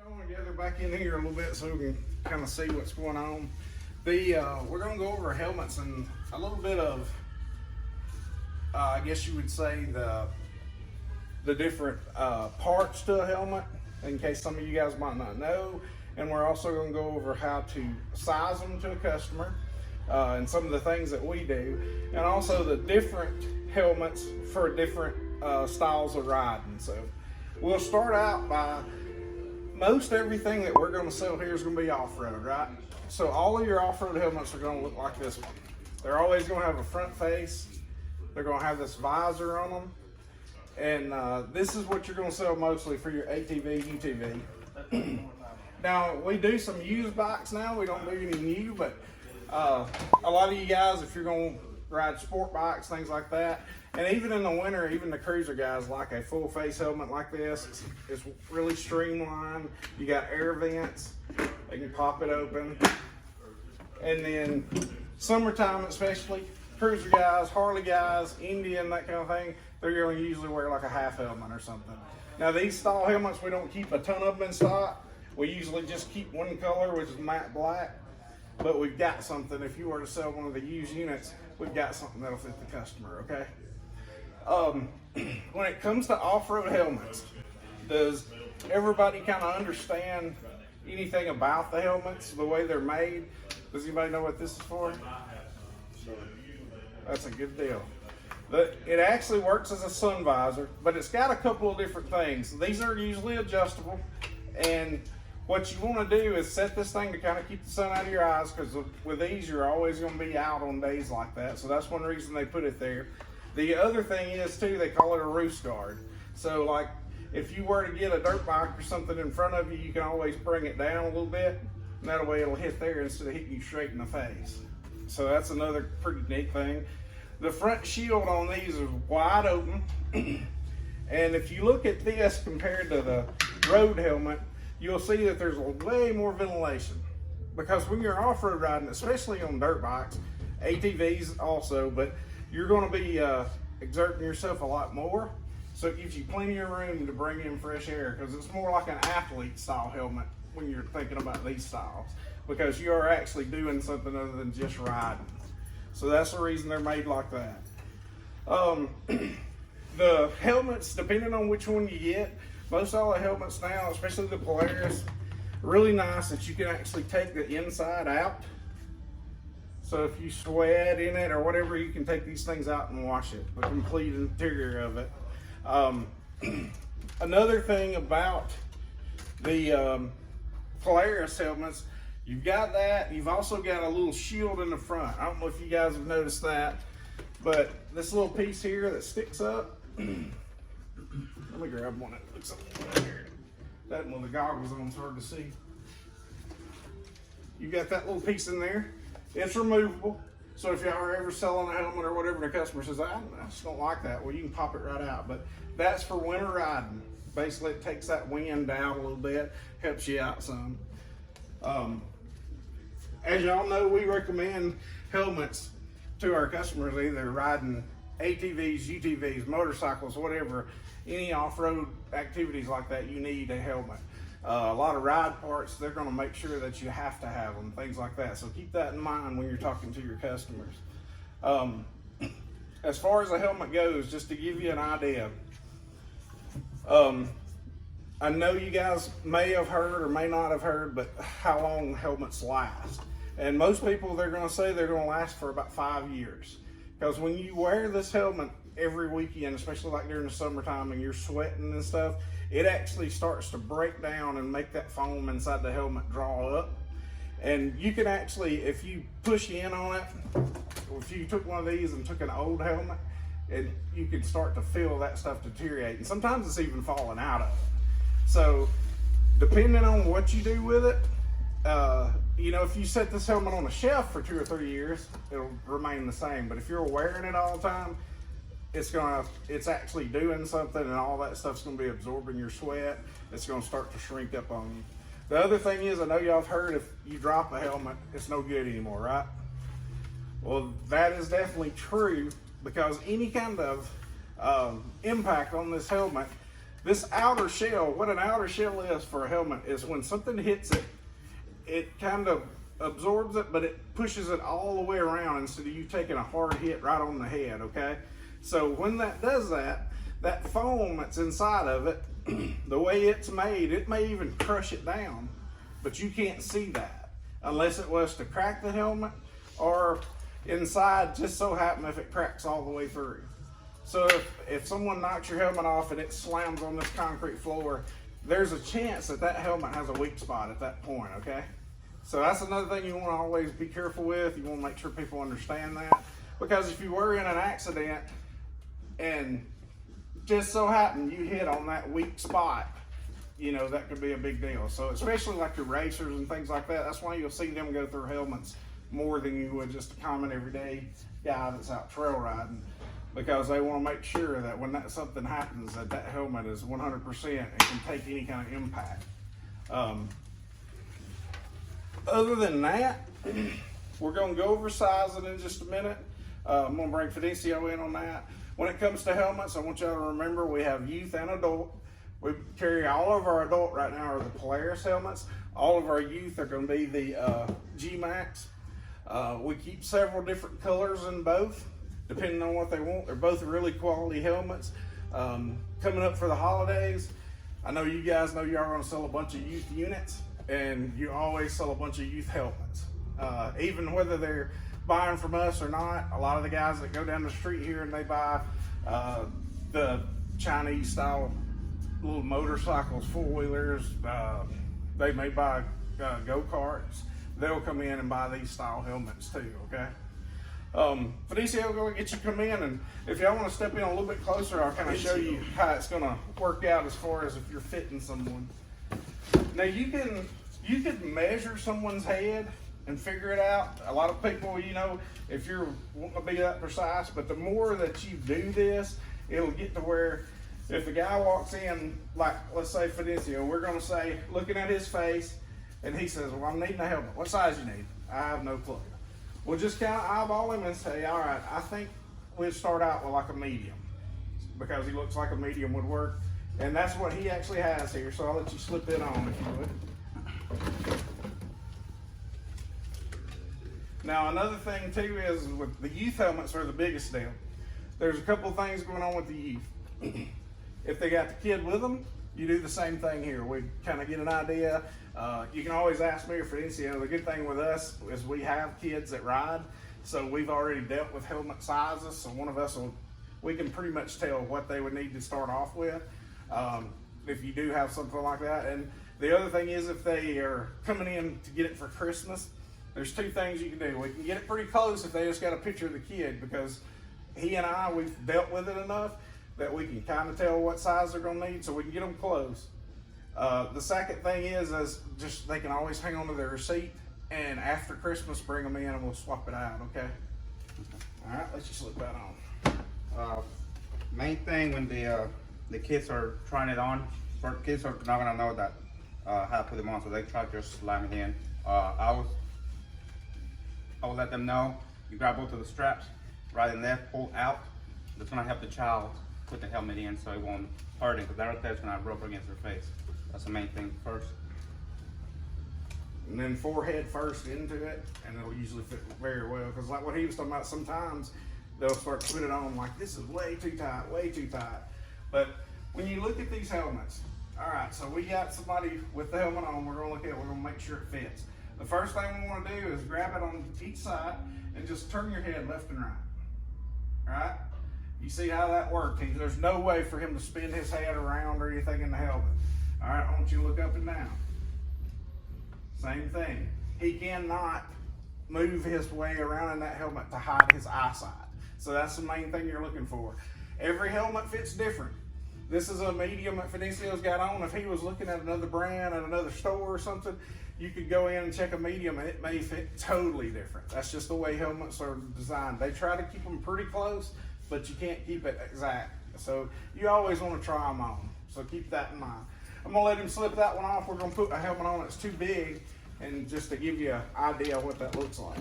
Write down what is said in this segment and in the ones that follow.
I want to gather back in here a little bit so we can kind of see what's going on. We're going to go over helmets and a little bit of, I guess you would say, the different parts to a helmet, in case some of you guys might not know. And we're also going to go over how to size them to a customer and some of the things that we do, and also the different helmets for different styles of riding. So we'll start out by, most everything that we're going to sell here is going to be off-road, right? So all of your off-road helmets are going to look like this one. They're always going to have a front face. They're going to have this visor on them. And this is what you're going to sell mostly for your ATV, UTV. Now, we do some used bikes now. We don't do any new, but a lot of you guys, if you're going to ride sport bikes, things like that, and even in the winter, even the cruiser guys like a full face helmet like this. It's really streamlined. You got air vents. They can pop it open. And then summertime especially, cruiser guys, Harley guys, Indian, that kind of thing, they're going to usually wear like a half helmet or something. Now these style helmets, we don't keep a ton of them in stock. We usually just keep one color, which is matte black. But we've got something, if you were to sell one of the used units, we've got something that'll fit the customer, okay? When it comes to off-road helmets, does everybody kind of understand anything about the helmets, the way they're made? Does anybody know what this is for? That's a good deal. It actually works as a sun visor, but it's got a couple of different things. These are usually adjustable, and what you want to do is set this thing to kind of keep the sun out of your eyes, because with these you're always going to be out on days like that. So that's one reason they put it there. The other thing is too, they call it a roost guard. So like if you were to get a dirt bike or something in front of you, you can always bring it down a little bit, and that way it'll hit there instead of hitting you straight in the face. So that's another pretty neat thing. The front shield on these is wide open. And if you look at this compared to the road helmet, you'll see that there's way more ventilation. Because when you're off-road riding, especially on dirt bikes, ATVs also, but you're going to be exerting yourself a lot more. So it gives you plenty of room to bring in fresh air, because it's more like an athlete style helmet when you're thinking about these styles, because you are actually doing something other than just riding. So that's the reason they're made like that. The helmets, depending on which one you get, most all the helmets now, especially the Polaris, really nice that you can actually take the inside out. So if you sweat in it or whatever, you can take these things out and wash it, the complete interior of it. Another thing about the Polaris helmets, you've got that, you've also got a little shield in the front. I don't know if you guys have noticed that, but this little piece here that sticks up, let me grab one that looks up there. That one with the goggles on, it's hard to see. You got that little piece in there. It's removable. So if y'all are ever selling a helmet or whatever, the customer says, I just don't like that, well, you can pop it right out. But that's for winter riding. Basically, it takes that wind down a little bit, helps you out some. As y'all know, we recommend helmets to our customers, either riding ATVs, UTVs, motorcycles, whatever, any off-road activities like that, you need a helmet. A lot of ride parts, they're going to make sure that you have to have them, things like that. So keep that in mind when you're talking to your customers. As far as the helmet goes, just to give you an idea, I know you guys may have heard or may not have heard, but how long helmets last. And most people, they're going to say they're going to last for about 5 years. Because when you wear this helmet every weekend, especially like during the summertime and you're sweating and stuff, it actually starts to break down and make that foam inside the helmet draw up. And you can actually, if you push in on it, or if you took one of these and took an old helmet, you can start to feel that stuff deteriorate. And sometimes it's even falling out of it. So depending on what you do with it, you know, if you set this helmet on a shelf for 2 or 3 years, it'll remain the same. But if you're wearing it all the time, it's actually doing something, and all that stuff's gonna be absorbing your sweat. It's gonna start to shrink up on you. The other thing is, I know y'all have heard, if you drop a helmet, it's no good anymore, right? Well, that is definitely true, because any kind of impact on this helmet, This outer shell, what an outer shell is for a helmet is when something hits it, it kind of absorbs it, but it pushes it all the way around instead of you taking a hard hit right on the head, okay? So when that does that, that foam that's inside of it, the way it's made, it may even crush it down, but you can't see that unless it was to crack the helmet or inside just so happen if it cracks all the way through. So if someone knocks your helmet off and it slams on this concrete floor, there's a chance that that helmet has a weak spot at that point, okay? So that's another thing you want to always be careful with. You want to make sure people understand that. Because if you were in an accident and just so happen you hit on that weak spot, you know, that could be a big deal. So especially like your racers and things like that, that's why you'll see them go through helmets more than you would just a common everyday guy that's out trail riding. Because they want to make sure that when something happens, that helmet is 100% and can take any kind of impact. Other than that, we're going to go over sizing in just a minute. I'm going to bring Fidencio in on that. When it comes to helmets, I want y'all to remember we have youth and adult. We carry all of our adult right now are the Polaris helmets. All of our youth are going to be the G-Max. We keep several different colors in both, depending on what they want. They're both really quality helmets. Coming up for the holidays, I know you guys know y'all going to sell a bunch of youth units, and you always sell a bunch of youth helmets. Even whether they're buying from us or not, a lot of the guys that go down the street here and they buy the Chinese style little motorcycles, four-wheelers, they may buy go-karts, they'll come in and buy these style helmets too, okay? Fidencio, we're going to get you come in, and if y'all want to step in a little bit closer, I'll kind of show you how it's going to work out as far as if you're fitting someone. Now you can measure someone's head and figure it out. A lot of people, you know, if you're wanting to be that precise, but the more that you do this, it'll get to where if the guy walks in, like let's say Fidencio, we're going to say, looking at his face, and he says, well, I'm needing a helmet. What size you need? I have no clue. We'll just kind of eyeball him and say, all right, I think we'll start out with like a medium, because he looks like a medium would work. And that's what he actually has here, so I'll let you slip it on if you would. Now another thing too is with the youth helmets are the biggest deal. There's a couple of things going on with the youth. If they got the kid with them, you do the same thing here. We kind of get an idea. You can always ask me or Fidencio. The good thing with us is we have kids that ride, so we've already dealt with helmet sizes, so one of us we can pretty much tell what they would need to start off with. If you do have something like that. And the other thing is if they are coming in to get it for Christmas, there's two things you can do. We can get it pretty close if they just got a picture of the kid, because he and I, we've dealt with it enough that we can kind of tell what size they're going to need, so we can get them close. The second thing is just they can always hang on to their receipt, and after Christmas bring them in and we'll swap it out, okay? All right, let's just slip that on. Main thing when the kids are trying it on, kids are not gonna know that how to put them on, so they try to just slam it in. I will let them know. You grab both of the straps, right in there, pull out. That's gonna help the child put the helmet in, so it won't hurt him, because that right there is gonna rub against their face. That's the main thing first. And then forehead first into it, and it'll usually fit very well. Because like what he was talking about, sometimes they'll start to put it on like, this is way too tight, way too tight. But when you look at these helmets, all right, so we got somebody with the helmet on, we're gonna look at it, we're gonna make sure it fits. The first thing we wanna do is grab it on each side and just turn your head left and right, all right? You see how that works. There's no way for him to spin his head around or anything in the helmet. All right, I want you to look up and down. Same thing. He cannot move his way around in that helmet to hide his eyesight. So that's the main thing you're looking for. Every helmet fits different. This is a medium that Fidencio's got on. If he was looking at another brand at another store or something, you could go in and check a medium and it may fit totally different. That's just the way helmets are designed. They try to keep them pretty close, but you can't keep it exact. So you always want to try them on. So keep that in mind. I'm gonna let him slip that one off. We're gonna put a helmet on that's too big, and just to give you an idea of what that looks like.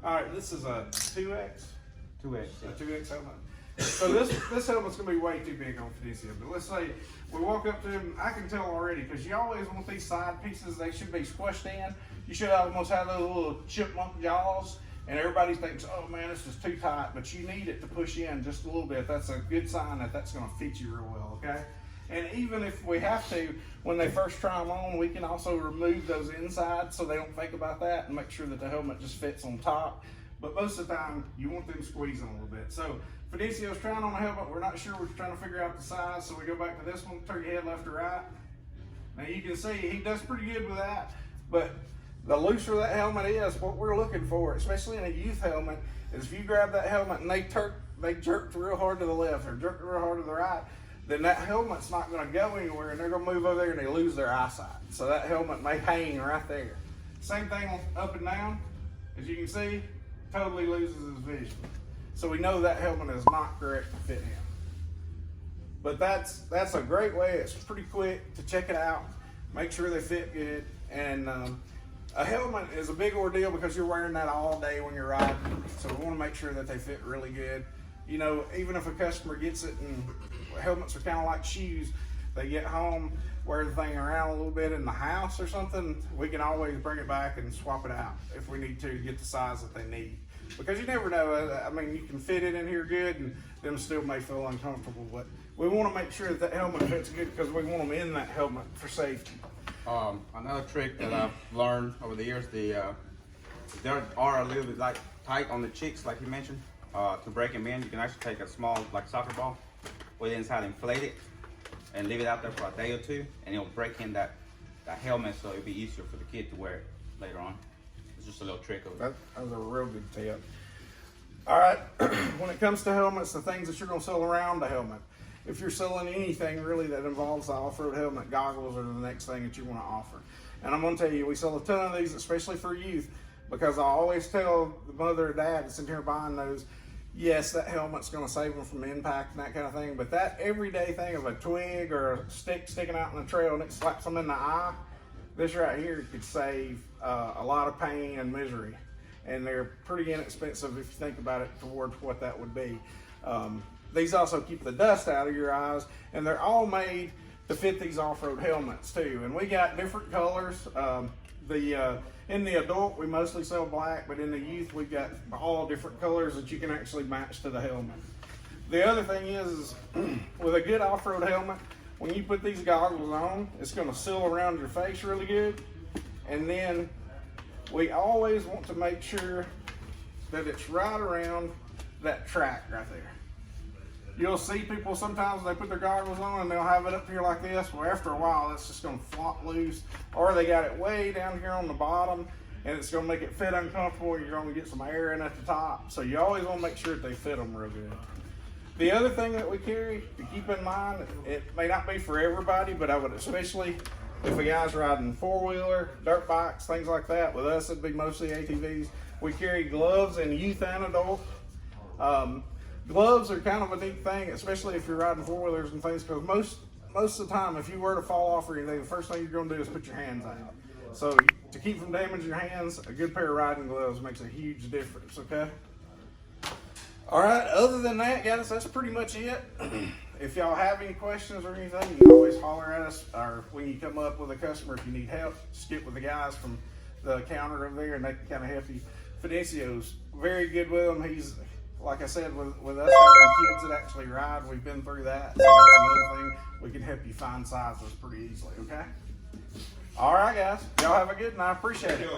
All right, this is a 2X. 2X. A 2X helmet. So this helmet's gonna be way too big on Fidencio. But let's say we walk up to him, I can tell already, because you always want these side pieces, they should be squished in. You should almost have those little chipmunk jaws, and everybody thinks, oh man, this is too tight, but you need it to push in just a little bit. That's a good sign that that's gonna fit you real well, okay? And even if we have to, when they first try them on, we can also remove those insides so they don't think about that and make sure that the helmet just fits on top. But most of the time, you want them squeezing a little bit. So Fidencio's trying on a helmet. We're not sure. We're trying to figure out the size. So we go back to this one, turn your head left to right. Now you can see he does pretty good with that. But the looser that helmet is, what we're looking for, especially in a youth helmet, is if you grab that helmet and they jerked real hard to the left or jerked real hard to the right, then that helmet's not going to go anywhere, and they're going to move over there and they lose their eyesight. So that helmet may hang right there. Same thing up and down. As you can see, totally loses his vision. So we know that helmet is not correct to fit him. But that's a great way. It's pretty quick to check it out, make sure they fit good. And a helmet is a big ordeal because you're wearing that all day when you're riding. So we want to make sure that they fit really good. You know, even if a customer gets it, and helmets are kind of like shoes, they get home, wear the thing around a little bit in the house or something, we can always bring it back and swap it out if we need to get the size that they need. Because you never know, I mean, you can fit it in here good and them still may feel uncomfortable, but we want to make sure that helmet fits good because we want them in that helmet for safety. Another trick that I've learned over the years, they are a little bit like tight on the cheeks, like you mentioned. To break them in, you can actually take a small, like soccer ball, put it inside, inflate it, and leave it out there for a day or two, and it'll break in that helmet, so it'll be easier for the kid to wear it later on. It's just a little trick of it. That was a real good tip. All right, when it comes to helmets, the things that you're going to sell around the helmet, if you're selling anything really that involves the off-road helmet, goggles are the next thing that you want to offer. And I'm going to tell you, we sell a ton of these, especially for youth, because I always tell the mother or dad that's in here buying those, yes, that helmet's going to save them from impact and that kind of thing, but that everyday thing of a twig or a stick sticking out in the trail and it slaps them in the eye, this right here could save a lot of pain and misery. And they're pretty inexpensive if you think about it towards what that would be. These also keep the dust out of your eyes, and they're all made to fit these off-road helmets too. And we got different colors. In the adult, we mostly sell black, but in the youth, we've got all different colors that you can actually match to the helmet. The other thing is with a good off-road helmet, when you put these goggles on, it's going to seal around your face really good. And then we always want to make sure that it's right around that track right there. You'll see people sometimes they put their goggles on and they'll have it up here like this. Well, after a while, that's just going to flop loose, or they got it way down here on the bottom and it's going to make it fit uncomfortable. You're going to get some air in at the top. So you always want to make sure that they fit them real good. The other thing that we carry to keep in mind, it may not be for everybody, but I would especially if a guy's riding four-wheeler, dirt bikes, things like that. With us, it'd be mostly ATVs. We carry gloves in youth and adult. Gloves are kind of a neat thing, especially if you're riding four-wheelers and things, because most of the time, if you were to fall off or anything, the first thing you're going to do is put your hands out. So to keep from damaging your hands, a good pair of riding gloves makes a huge difference, okay? All right, other than that, guys, that's pretty much it. If y'all have any questions or anything, you can always holler at us, or when you come up with a customer, if you need help, just get with the guys from the counter over there and they can kind of help you. Fidencio's very good with them. He's, like I said, with us having kids that actually ride, we've been through that. So that's another thing. We can help you find sizes pretty easily, okay? All right, guys. Y'all have a good night. I appreciate it.